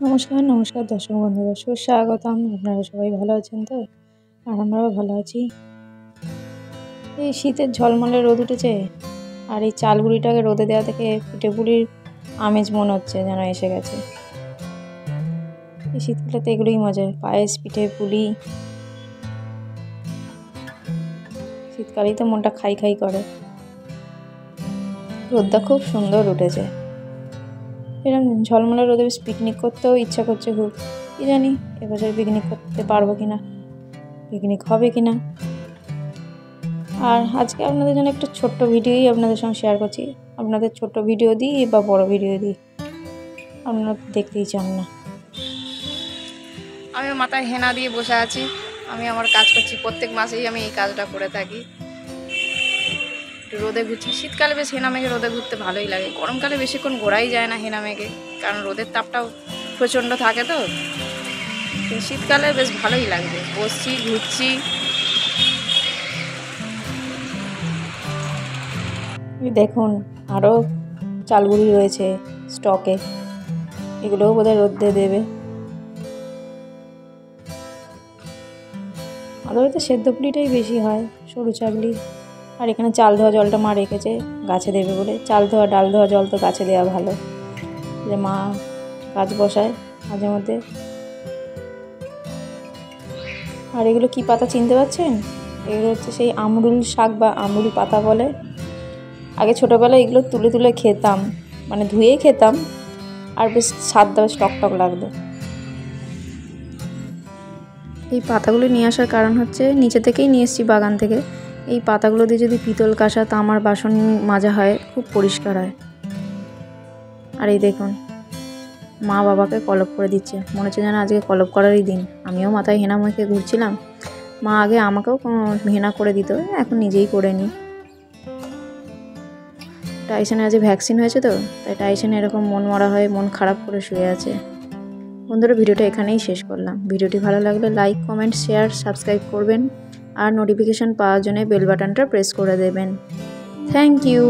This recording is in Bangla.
নমস্কার নমস্কার দর্শক বন্ধুরা, সুস্বাগতম। আপনারা সবাই ভালো আছেন তো? আর আমরাও ভালো আছি। এই শীতের ঝলমলে রোদ উঠেছে, আর এই চালগুড়িটাকে রোদে দেওয়া থেকে পিঠে পুলির আমেজ মনে হচ্ছে যেন এসে গেছে। এই শীতকালেতে এগুলোই মজা, পায়েস পিঠে পুলি। শীতকালেই তো মনটা খাই খাই করে। রোদটা খুব সুন্দর উঠেছে। এরকম ঝলমলে রোদে বেশ পিকনিক করতেও ইচ্ছা করছে খুব। কি জানি এবছর পিকনিক করতে পারবো কিনা, পিকনিক হবে কিনা। আর আজকে আপনাদের জন্য একটা ছোট্ট ভিডিওই আপনাদের সঙ্গে শেয়ার করছি। আপনাদের ছোট্ট ভিডিও দিই বা বড় ভিডিও দিই, আপনারা দেখতেই চান না। আমি মাথায় হেনা দিয়ে বসে আছি। আমি আমার কাজ করছি, প্রত্যেক মাসেই আমি এই কাজটা করে থাকি। একটু রোদে ঘুরছি। শীতকালে বেশ হেনা মেঘে রোদে ঘুরতে ভালোই লাগে। গরমকালে বেশিক্ষণ ঘোরাই যায় না হেনা মেঘে, কারণ রোদের তাপটাও প্রচণ্ড থাকে তো। শীতকালে বেশ ভালোই লাগবে, বসছি ঘুরছি। দেখুন আরও চালগুড়ি রয়েছে স্টকে, এগুলোও বোধহয় রোদে দেবে। আমাদের হয়তো সেদ্ধ পুলিটাই বেশি হয়, সরু চাকলি। আর এখানে চাল ধোয়া জলটা মা রেখেছে গাছে দেবে বলে। চাল ধোয়া ডাল ধোয়া জল তো গাছে দেওয়া ভালো, যে মা গাছ বসায় মাঝে মধ্যে। আর এগুলো কি পাতা চিনতে পারছেন? এগুলো হচ্ছে সেই আমরুল শাক বা আমরুল পাতা বলে। আগে ছোটোবেলায় এগুলো তুলে তুলে খেতাম, মানে ধুয়েই খেতাম, আর বেশ স্বাদটা বেশ টকটক লাগতো। এই পাতাগুলো নিয়ে আসার কারণ হচ্ছে, নিচে থেকেই নিয়ে এসেছি বাগান থেকে। এই পাতাগুলো দিয়ে যদি পিতল কাঁসা তামার বাসন মাজা হয়, খুব পরিষ্কার হয়। আর এই দেখুন মা বাবাকে কলপ করে দিচ্ছে, মনে হচ্ছে যেন আজকে কলপ করারই দিন। আমিও মাথায় হেনা মেখে ঘুরছিলাম। মা আগে আমাকেও হেনা করে দিত, এখন নিজেই করে নিই। টাইসনে আজ ভ্যাকসিন হয়েছে তো, তাই টাইসনে এরকম মন মরা হয়ে মন খারাপ করে শুয়ে আছে। বন্ধুরা, ভিডিওটা এখানেই শেষ করলাম। ভিডিওটি ভালো লাগলে লাইক কমেন্ট শেয়ার সাবস্ক্রাইব করবেন, আর নোটিফিকেশান পাওয়ার জন্য বেল বাটনটা প্রেস করে দেবেন। Thank you.